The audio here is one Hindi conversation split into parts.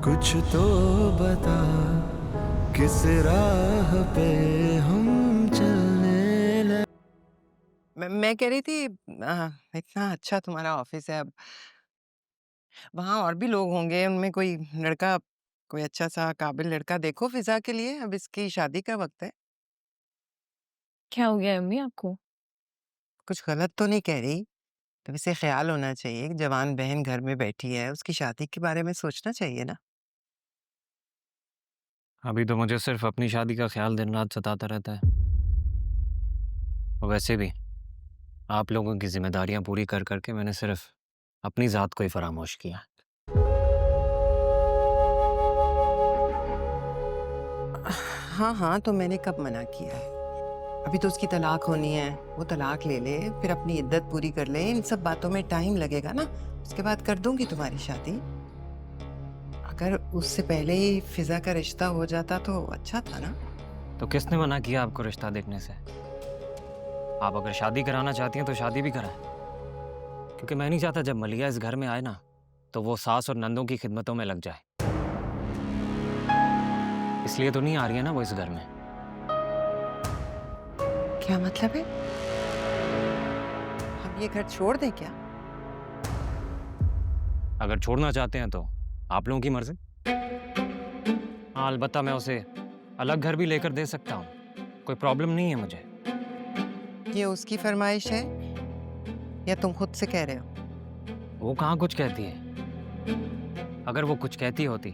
कुछ तो बता, किस राह पे हम चलने लगे। मैं कह रही थी इतना अच्छा तुम्हारा ऑफिस है। अब वहाँ और भी लोग होंगे, उनमें कोई लड़का, कोई अच्छा सा काबिल लड़का देखो फिजा के लिए। अब इसकी शादी का वक्त है। क्या हो गया अम्मी आपको? कुछ गलत तो नहीं कह रही? तो इसे ख्याल होना चाहिए कि जवान बहन घर में बैठी है, उसकी शादी के बारे में सोचना चाहिए ना। अभी तो मुझे सिर्फ अपनी शादी का ख्याल दिन रात सताता रहता है। और वैसे भी आप लोगों की जिम्मेदारियां पूरी कर करके मैंने सिर्फ अपनी ज़ात को ही फरामोश किया। हाँ हाँ, तो मैंने कब मना किया है? अभी तो उसकी तलाक होनी है, वो तलाक ले ले, फिर अपनी इद्दत पूरी कर ले। इन सब बातों में टाइम लगेगा ना। उसके बाद कर दूंगी तुम्हारी शादी। अगर उससे पहले ही फिजा का रिश्ता हो जाता तो अच्छा था ना। तो किसने मना किया आपको रिश्ता देखने से? आप अगर शादी कराना चाहती हैं तो शादी भी कराएं। क्योंकि मैं नहीं चाहता जब मलिया इस घर में आए ना तो वो सास और नंदों की खिदमतों में लग जाए। इसलिए तो नहीं आ रही है ना वो इस घर में। क्या मतलब है? हम ये घर छोड़ दें क्या? अगर छोड़ना चाहते हैं तो आप लोगों की मर्जी। हाँ, अलबत्ता मैं उसे अलग घर भी लेकर दे सकता हूँ। कोई प्रॉब्लम नहीं है मुझे। ये उसकी फरमाइश है या तुम खुद से कह रहे हो? वो कहाँ कुछ कहती है। अगर वो कुछ कहती होती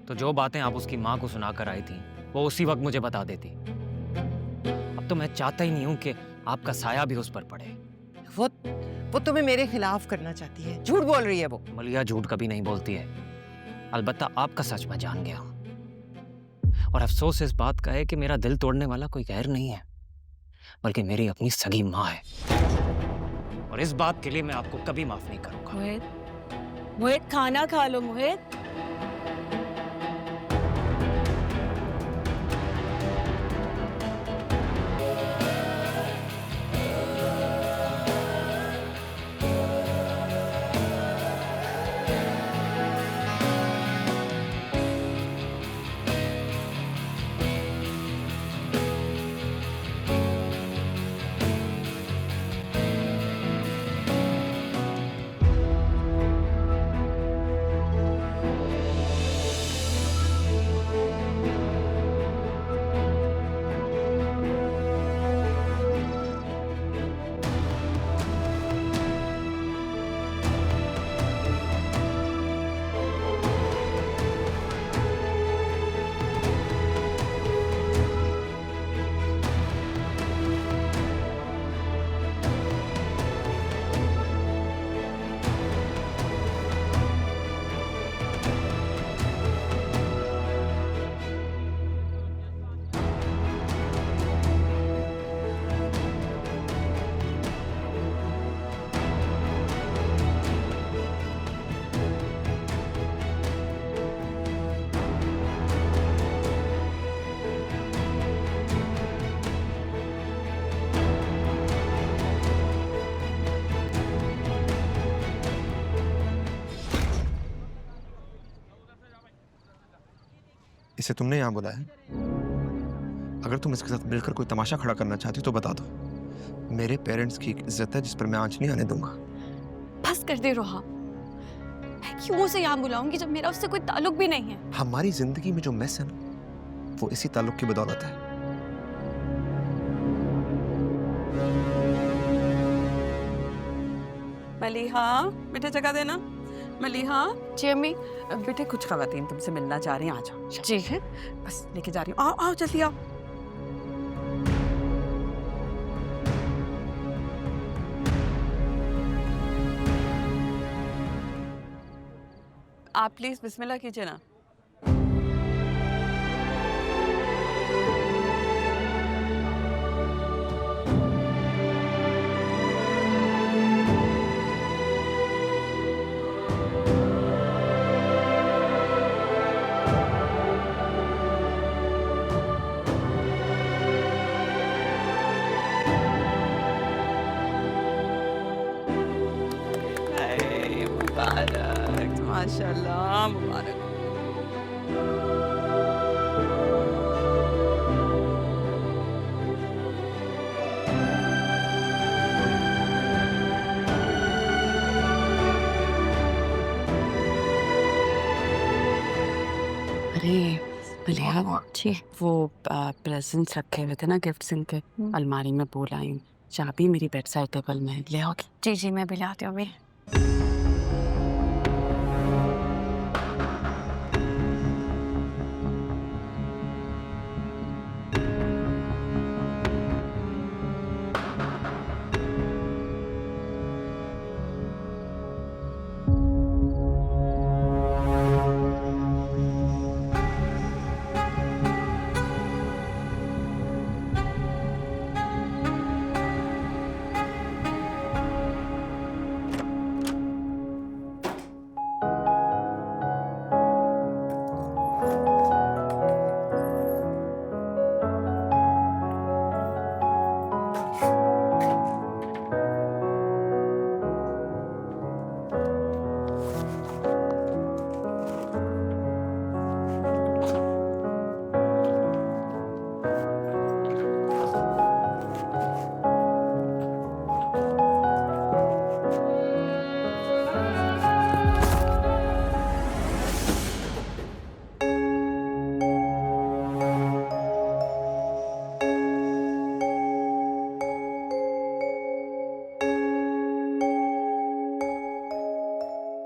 तो जो बातें आप उसकी माँ को सुनाकर आई थी वो उसी वक्त मुझे बता देती। अब तो मैं चाहता ही नहीं हूँ कि आपका साया भी उस पर पड़े। वो तुम्हें मेरे खिलाफ करना चाहती है। झूठ बोल रही है वो। मलिया झूठ कभी नहीं बोलती है। अलबत्ता आपका सच मैं जान गया हूँ। और अफसोस इस बात का है कि मेरा दिल तोड़ने वाला कोई गैर नहीं है, बल्कि मेरी अपनी सगी माँ है। और इस बात के लिए मैं आपको कभी माफ नहीं करूंगा। मोहित, मोहित खाना खा लो मोहित। इसे तुमने यहाँ बुलाया है? अगर तुम इसके साथ मिलकर कोई तमाशा खड़ा करना चाहती हो तो बता दो। मेरे पेरेंट्स की एक इज्जत है जिस पर मैं आंच नहीं आने दूंगा। बस कर दे रोहा। मैं क्यों उसे यहाँ बुलाऊंगी जब मेरा उससे कोई ताल्लुक भी नहीं है। हमारी जिंदगी में जो मैस है ना, वो इसी ताल्लुक की बदौलत है। मलिहा, बेटे जगह देना। मलिहा। जी अम्मी। बेटे कुछ खवातीन तुमसे मिलना चाह रही हैं, आ जाओ। जी ठीक है, बस लेके जा रही हूँ। आओ आओ जल्दी आओ। आप प्लीज बिस्मिल्लाह कीजिए ना। मुबारक, माशाल्लाह मुबारक। अरे मलिहा जी, वो प्रेजेंट्स रखे हुए थे ना, गिफ्ट्स इनके अलमारी में बोल आई हूँ। चाबी मेरी बेड साइड टेबल में है, ले आओगी? जी जी, मैं भी लाती हूँ अभी।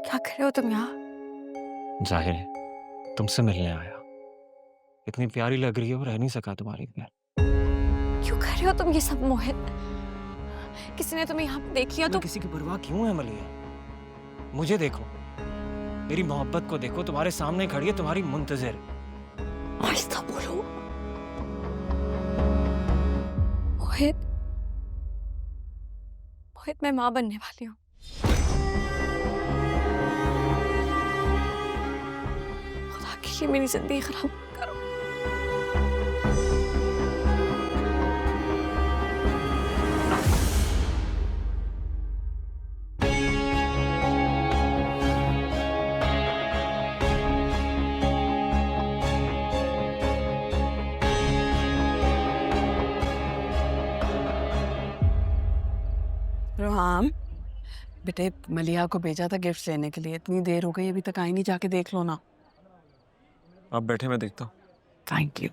क्या कर रहे हो तुम यहाँ? जाहिर है तुमसे मिलने आया। इतनी प्यारी लग रही हो, रह नहीं सका तुम्हारी घर। क्यों कर रहे हो तुम ये सब मोहित? किसी ने तुम्हें यहाँ पे देख लिया तो तुम्हें किसी की परवाह क्यों है मलिया? मुझे देखो, मेरी मोहब्बत को देखो, तुम्हारे सामने खड़ी है तुम्हारी मुंतजिर। आहिस्ता बोलो मोहित। मोहित, मैं माँ बनने वाली हूँ। खुदा के लिए मेरी जिंदगी खराब मत करो। रोहाम, बेटे मलिहा को भेजा था गिफ्ट लेने के लिए, इतनी देर हो गई अभी तक आई नहीं, जाके देख लो ना। आप बैठे, मैं देखता हूँ। Thank you.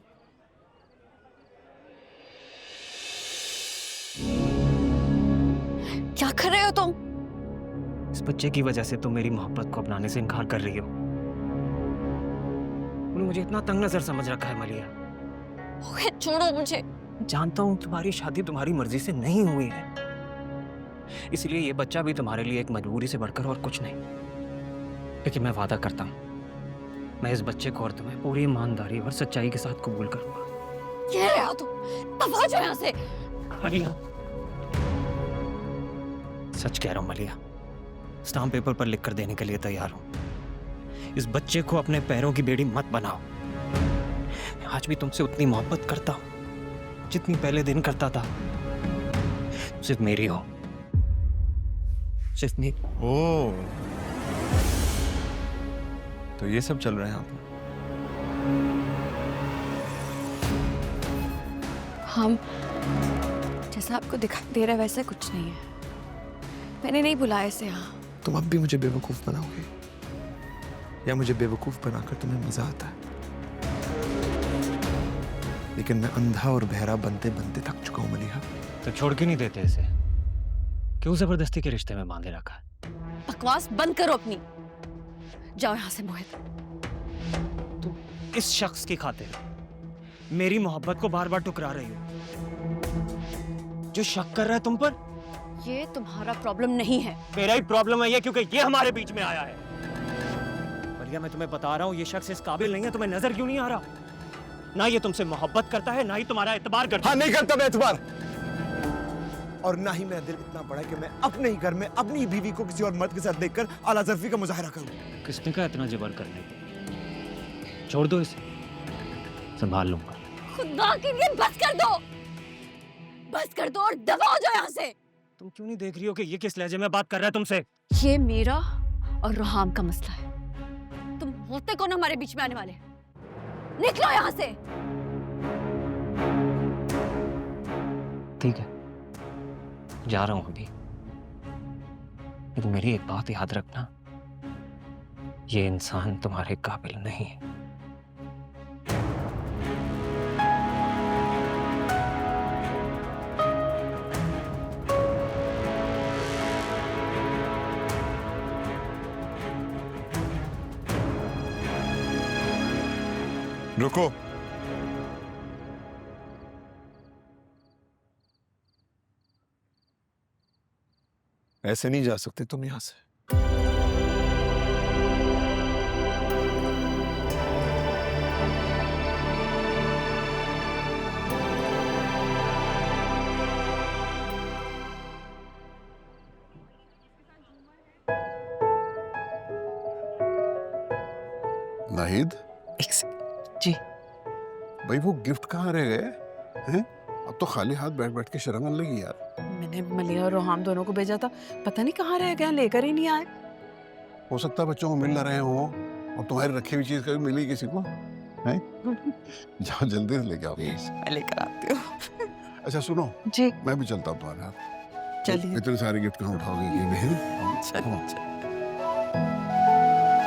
क्या कर रहे हो तुम? इस बच्चे की वजह से तुम मेरी मोहब्बत को अपनाने से इनकार कर रही हो। उन्होंने मुझे इतना तंग नजर समझ रखा है मलिया। मोहित, छोड़ो मुझे। जानता हूँ तुम्हारी शादी तुम्हारी मर्जी से नहीं हुई है, इसलिए ये बच्चा भी तुम्हारे लिए एक मजबूरी से बढ़कर और कुछ नहीं। लेकिन मैं वादा करता हूँ, मैं इस बच्चे को और तुम्हें पूरी ईमानदारी और सच्चाई के साथ कबूल करूंगा। ये रहा तुम, दफा जाओ यहाँ से। मलिया, सच कह रहा हूँ मलिया, स्टाम्प पेपर पर लिख कर देने के लिए तैयार हूँ। इस बच्चे को अपने पैरों की बेड़ी मत बनाओ। मैं आज भी तुमसे उतनी मोहब्बत करता हूँ जितनी पहले दिन करता था। सिर्फ मेरी हो, सिर्फ मेरी। ओह, तो ये सब चल रहा है यहाँ पे। हम जैसा आपको दिखाई दे रहा है वैसे कुछ नहीं है। मैंने नहीं बुलाया इसे यहाँ। तुम अब भी मुझे बेवकूफ बनाओगे, या मुझे बेवकूफ बनाकर तुम्हें मजा आता है? लेकिन मैं अंधा और बहरा बनते बनते थक चुका हूँ मलिहा। तो छोड़ के नहीं देते इसे? क्यों जबरदस्ती के रिश्ते में बांधे रखा है? बकवास बंद करो अपनी। जाओ यहाँ से मोहित। तुम इस शख्स की खातिर मेरी मोहब्बत को बार बार टुकरा रही हो, जो शक कर रहा है तुम पर। ये तुम्हारा प्रॉब्लम नहीं है। मेरा ही प्रॉब्लम है ये, क्योंकि ये हमारे बीच में आया है। मलिया, मैं तुम्हें बता रहा हूँ, ये शख्स इस काबिल नहीं है। तुम्हें नजर क्यों नहीं आ रहा? ना ये तुमसे मोहब्बत करता है, ना ही तुम्हारा एतबार करता है। हाँ, नहीं करता मैं एतबार, और ना ही मेरा दिल इतना बड़ा है कि मैं अपने ही घर में अपनी बीवी को किसी और मर्द के साथ देखकर आला ज़र्फी का मुजाहरा करूं। किसने कहा इतना जबर करने को? छोड़ दो इसे, संभाल लूंगा। खुदा के लिए बस कर दो, बस कर दो और दफा हो जाओ यहाँ से। तुम क्यों नहीं देख रही हो कि ये किस लहजे में बात कर रहा है तुमसे? ये मेरा और रोहाम का मसला है। तुम होते कौन हमारे बीच में आने वाले? निकलो यहाँ से। ठीक है, जा रहा हूं अभी, लेकिन मेरी एक बात याद रखना, ये इंसान तुम्हारे काबिल नहीं है। रुको। ऐसे नहीं जा सकते तुम यहां से। नाहिद, जी भाई वो गिफ्ट कहाँ रह गए हैं? अब तो खाली हाथ बैठ बैठ के शर्म लगी यार। मैंने मलिया और रोहाम दोनों को भेजा था, पता नहीं कहाँ रह गए, लेकर ही नहीं आए। हो सकता है बच्चों को मिल ना रहे हो और तुम्हारी रखी हुई चीज कभी मिली किसी को, हैं? जाओ जल्दी से लेके आओ प्लीज। मैं लेकर आती हूँ। अच्छा सुनो, जी मैं भी चलता हूँ तुम्हारे साथ। चलिए। इतने सारे गिफ्ट कहाँ उठाओगे? ये भी है? चलिए।